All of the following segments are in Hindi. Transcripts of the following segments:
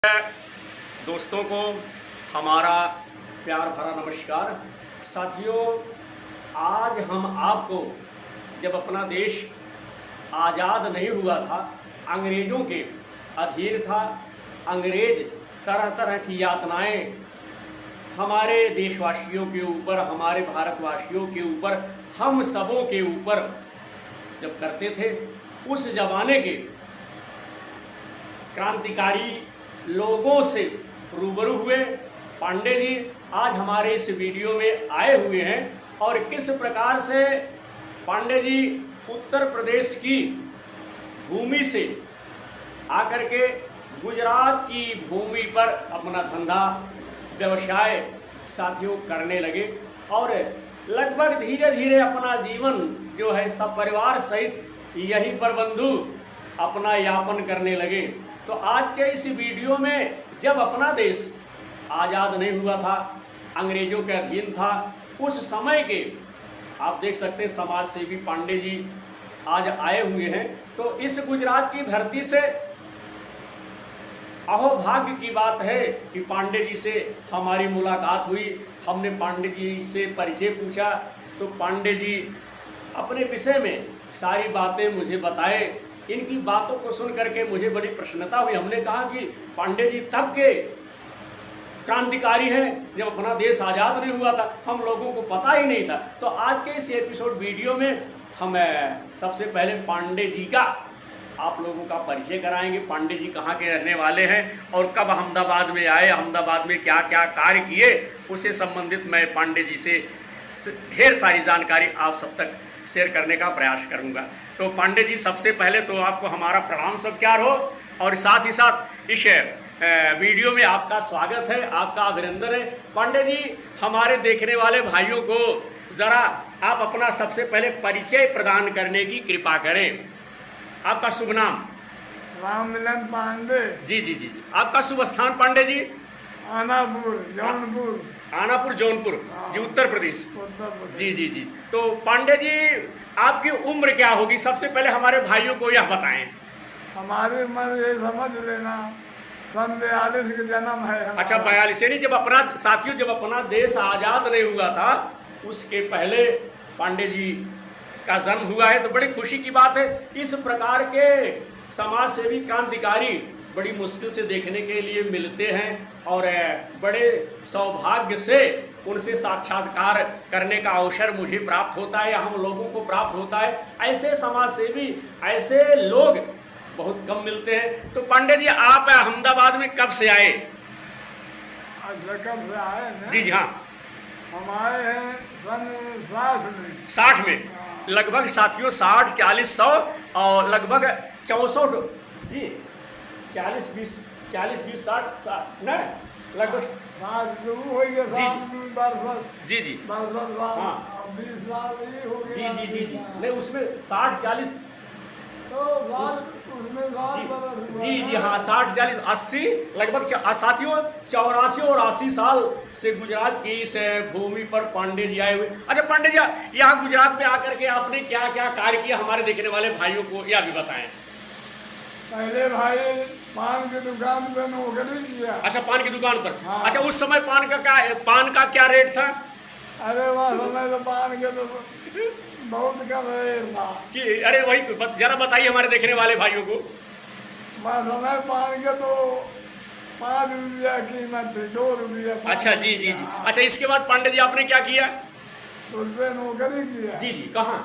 दोस्तों को हमारा प्यार भरा नमस्कार। साथियों, आज हम आपको, जब अपना देश आज़ाद नहीं हुआ था, अंग्रेज़ों के अधीन था, अंग्रेज़ तरह तरह की यातनाएं हमारे देशवासियों के ऊपर, हमारे भारतवासियों के ऊपर, हम सबों के ऊपर जब करते थे, उस ज़माने के क्रांतिकारी लोगों से रूबरू हुए। पांडे जी आज हमारे इस वीडियो में आए हुए हैं और किस प्रकार से पांडे जी उत्तर प्रदेश की भूमि से आकर के गुजरात की भूमि पर अपना धंधा व्यवसाय साथियों करने लगे और लगभग धीरे धीरे अपना जीवन जो है सब परिवार सहित यहीं पर बंधु अपना यापन करने लगे। तो आज के इस वीडियो में, जब अपना देश आज़ाद नहीं हुआ था, अंग्रेज़ों के अधीन था, उस समय के आप देख सकते हैं समाज सेवी पांडे जी आज आए हुए हैं। तो इस गुजरात की धरती से अहोभाग्य की बात है कि पांडे जी से हमारी मुलाकात हुई। हमने पांडे जी से परिचय पूछा तो पांडे जी अपने विषय में सारी बातें मुझे बताए। इनकी बातों को सुन करके मुझे बड़ी प्रसन्नता हुई। हमने कहा कि पांडे जी तब के क्रांतिकारी हैं जब अपना देश आज़ाद नहीं हुआ था, हम लोगों को पता ही नहीं था। तो आज के इस एपिसोड वीडियो में हम सबसे पहले पांडे जी का आप लोगों का परिचय कराएंगे। पांडे जी कहाँ के रहने वाले हैं और कब अहमदाबाद में आए, अहमदाबाद में क्या क्या कार्य किए, उससे संबंधित मैं पांडे जी से ढेर सारी जानकारी आप सब तक शेयर करने का प्रयास करूंगा। तो पांडे जी, सबसे पहले तो आपको हमारा प्रणाम सत्कार हो और साथ ही साथ इस वीडियो में आपका स्वागत है, आपका अभिनंदन है। पांडे जी, हमारे देखने वाले भाइयों को ज़रा आप अपना सबसे पहले परिचय प्रदान करने की कृपा करें। आपका शुभ नाम? राम मिलन पांडे। जी जी जी जी। आपका शुभ स्थान पांडे जी? आनापुर जौनपुर। आनापुर जौनपुर जी, उत्तर प्रदेश। जी जी जी। तो पांडे जी, आपकी उम्र क्या होगी, सबसे पहले हमारे भाइयों को यह बताएं। हमारी उम्र ये समझ लेना सन 42 का जन्म है। अच्छा, 42। यानी जब अपना, साथियों, जब अपना देश आज़ाद नहीं हुआ था उसके पहले पांडे जी का जन्म हुआ है। तो बड़ी खुशी की बात है। इस प्रकार के समाज सेवी क्रांतिकारी बड़ी मुश्किल से देखने के लिए मिलते हैं और बड़े सौभाग्य से उनसे साक्षात्कार करने का अवसर मुझे प्राप्त होता है या हम लोगों को प्राप्त होता है। ऐसे समाज सेवी, ऐसे लोग बहुत कम मिलते हैं। तो पांडे जी, आप अहमदाबाद में कब से आए? अच्छा, कब से आए ना? जी जी, हाँ। हम आए हैं सन 60 में। 60 में लगभग, साथियों, 60, 40, 100 और लगभग 64 जी, 40, 20, 60 न लगभग शुरू हो गया जी जी जी जी जी। नहीं, उसमें 60, 40 जी जी, हाँ, 60, 40, 80 लगभग साथियों 84 और 80 साल से गुजरात की इस भूमि पर पांडे जी आए हुए। अच्छा पांडे जी, यहाँ गुजरात में आकर के आपने क्या क्या कार्य किया, हमारे देखने वाले भाइयों को यह भी बताएं। पहले भाई पान की दुकान पर नौकरी किया। अच्छा, पान की दुकान पर। हाँ। अच्छा, उस समय पान का क्या रेट था? अरे वह समय तो पान के तो बहुत कम रेट था कि अरे वही जरा बताइए हमारे देखने वाले भाइयों को। वह समय पान के तो 5 रुपया कीमत थी, 2 रुपया। अच्छा जी जी जी। अच्छा, इसके बाद पांडे जी आपने क्या किया? उस पर नौकरी किया। जी जी, कहाँ?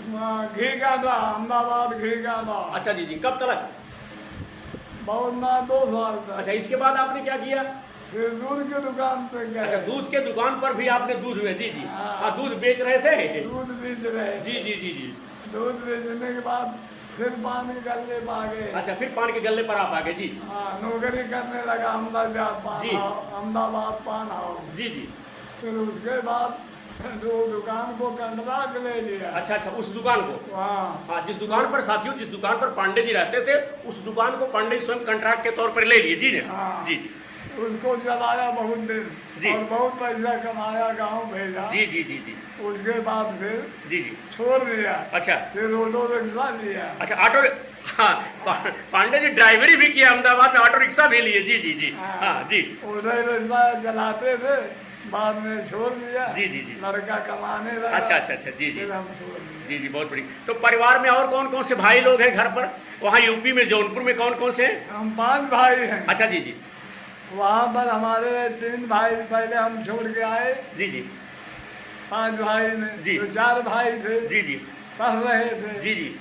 घी का था, अहमदाबाद घी का था। अच्छा जी जी, कब तक? बहुत ना, 2 साल तक। अच्छा, इसके बाद आपने क्या किया? फिर दूध की दुकान पे गए। अच्छा, दूध के दुकान पर भी आपने दूध हुए? जी जी, हाँ। हाँ, दूध बेच रहे थे? दूध बेच रहे। जी जी जी जी। दूध बेचने के बाद फिर पान के गल्ले पर आ गए। अच्छा, फिर पान के गल्ले पर आप आ गए? जी हाँ, नौकरी करने लगा अहमदाबाद पान जी। अहमदाबाद पान हाउस। जी जी। फिर उसके बाद जो दुकान को कंट्रैक्ट ले लिया। अच्छा अच्छा, उस दुकान को, हाँ, हाँ, जिस दुकान पर, साथियों, जिस दुकान पर पांडे जी रहते थे उस दुकान को पांडे जी स्वयं कॉन्ट्रैक्ट के तौर पर ले लिए। जी ने, हाँ। जी जी उसको चलाया बहुत दिन जी। और बहुत पैसा कमाया, गांव भेजा। जी जी जी जी उसके बाद फिर जी जी। छोड़ दिया। अच्छा फिर ऑटो रिक्शा लिया। अच्छा, ऑटो हाँ, पांडे जी ड्राइवरी भी किया अहमदाबाद में, ऑटो रिक्शा भी लिए। जी जी जी। हाँ जी उधर रिक्शा चलाते थे, बाद में छोड़ दिया। जी जी जी। लड़का कमाने लगा। अच्छा अच्छा अच्छा। जी जी फिर हम छोड़ दिए। जी जी, बहुत बढ़िया। तो परिवार में और कौन कौन से भाई लोग हैं घर पर? वहाँ यूपी में जौनपुर में कौन कौन से हैं? हम 5 भाई हैं। अच्छा जी जी वहाँ पर हमारे 3 भाई पहले हम छोड़ के आए। जी जी 5 भाई में जी। तो 4 भाई थे, जी जी पढ़ रहे थे। जी जी।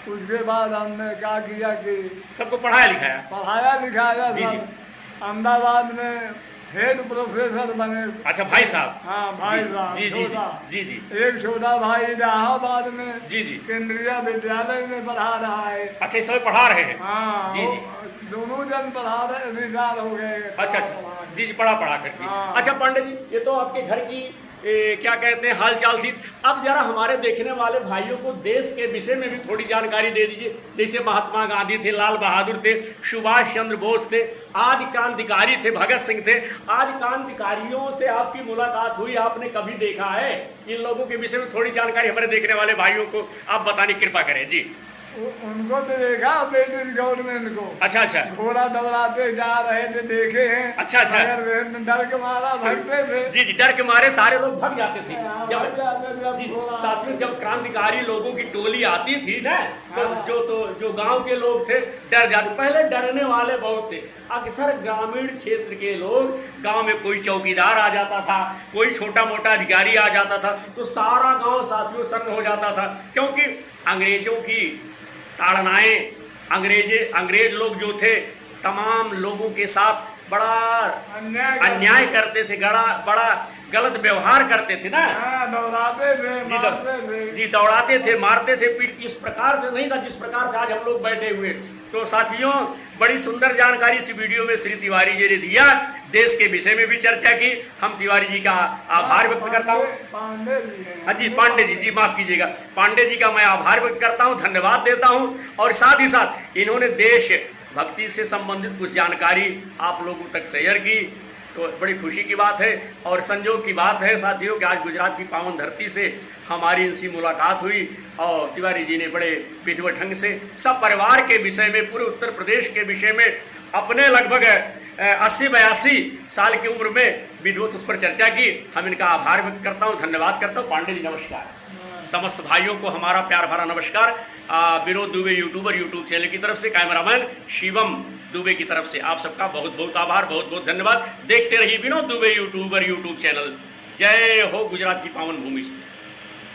उसके बाद हमने क्या किया कि सबको पढ़ाया लिखाया? पढ़ाया लिखाया जी, जी। सब। अहमदाबाद में हेड प्रोफेसर बने। अच्छा भाई साहब। हाँ भाई साहब। जी जी छोटा। जी जी एक छोटा भाई इलाहाबाद में जी जी। केंद्रीय विद्यालय में पढ़ा रहा है। अच्छा, इस समय पढ़ा रहे हैं? हाँ जी, वो जी। दोनों जन पढ़ा रहे, रिटायर हो गए। अच्छा अच्छा। जी जी, पढ़ा करके। हाँ। अच्छा पंडित जी, ये तो आपके घर की क्या कहते हैं हाल चाल थी। अब जरा हमारे देखने वाले भाइयों को देश के विषय में भी थोड़ी जानकारी दे दीजिए। जैसे महात्मा गांधी थे, लाल बहादुर थे, सुभाष चंद्र बोस थे, आदि क्रांतिकारी थे, भगत सिंह थे। आदि क्रांतिकारियों से आपकी मुलाकात हुई, आपने कभी देखा है? इन लोगों के विषय में थोड़ी जानकारी हमारे देखने वाले भाइयों को आप बताने की कृपा करें। जी। उनको तो देखा ब्रिटिश गवर्नमेंट को। अच्छा अच्छा। घोड़ा दौड़ाते जा रहे थे, देखे हैं। अच्छा अच्छा। मगर डर के मारा भगते थे। जी जी, डर के मारे सारे लोग भाग जाते थे। जब जी साथियों, जब क्रांतिकारी लोगों की टोली आती थी ना, तो जो गांव के लोग थे डर जाते। पहले डरने वाले बहुत थे। अक्सर ग्रामीण क्षेत्र के लोग, गांव में कोई चौकीदार आ जाता था, कोई छोटा मोटा अधिकारी आ जाता था, तो सारा गांव साथियों सन्न हो जाता था। क्योंकि अंग्रेजों की ताड़नाएं, अंग्रेज लोग जो थे तमाम लोगों के साथ बड़ा अन्याय करते थे, बड़ा गलत व्यवहार करते थे ना। दौड़ाते थे, मारते थे। जी दौड़ाते थे, मारते थे, पीट इस प्रकार से नहीं था जिस प्रकार से आज हम लोग बैठे हुए। तो साथियों, बड़ी सुंदर जानकारी इस वीडियो में श्री तिवारी जी ने दिया, देश के विषय में भी चर्चा की। हम तिवारी जी का आभार व्यक्त करता हूँ। हाँ जी, पांडे जी, जी माफ कीजिएगा, पांडे जी का मैं आभार व्यक्त करता हूँ, धन्यवाद देता हूँ। और साथ ही साथ इन्होंने देश भक्ति से संबंधित कुछ जानकारी आप लोगों तक शेयर की, तो बड़ी खुशी की बात है और संजोग की बात है साथियों कि आज गुजरात की पावन धरती से हमारी इनसे मुलाकात हुई और तिवारी जी ने बड़े विधिवत ढंग से सब परिवार के विषय में, पूरे उत्तर प्रदेश के विषय में, अपने लगभग 80-82 साल की उम्र में विधिवत उस पर चर्चा की। हम इनका आभार व्यक्त करता हूँ, धन्यवाद करता हूँ। पांडे जी नमस्कार। समस्त भाइयों को हमारा प्यार भरा नमस्कार। Vinod Dubey YouTuber YouTube channel की तरफ से, कैमरामैन शिवम दुबे की तरफ से आप सबका बहुत बहुत आभार, बहुत बहुत धन्यवाद। देखते रहिए Vinod Dubey YouTuber YouTube channel. जय हो गुजरात की पावन भूमि।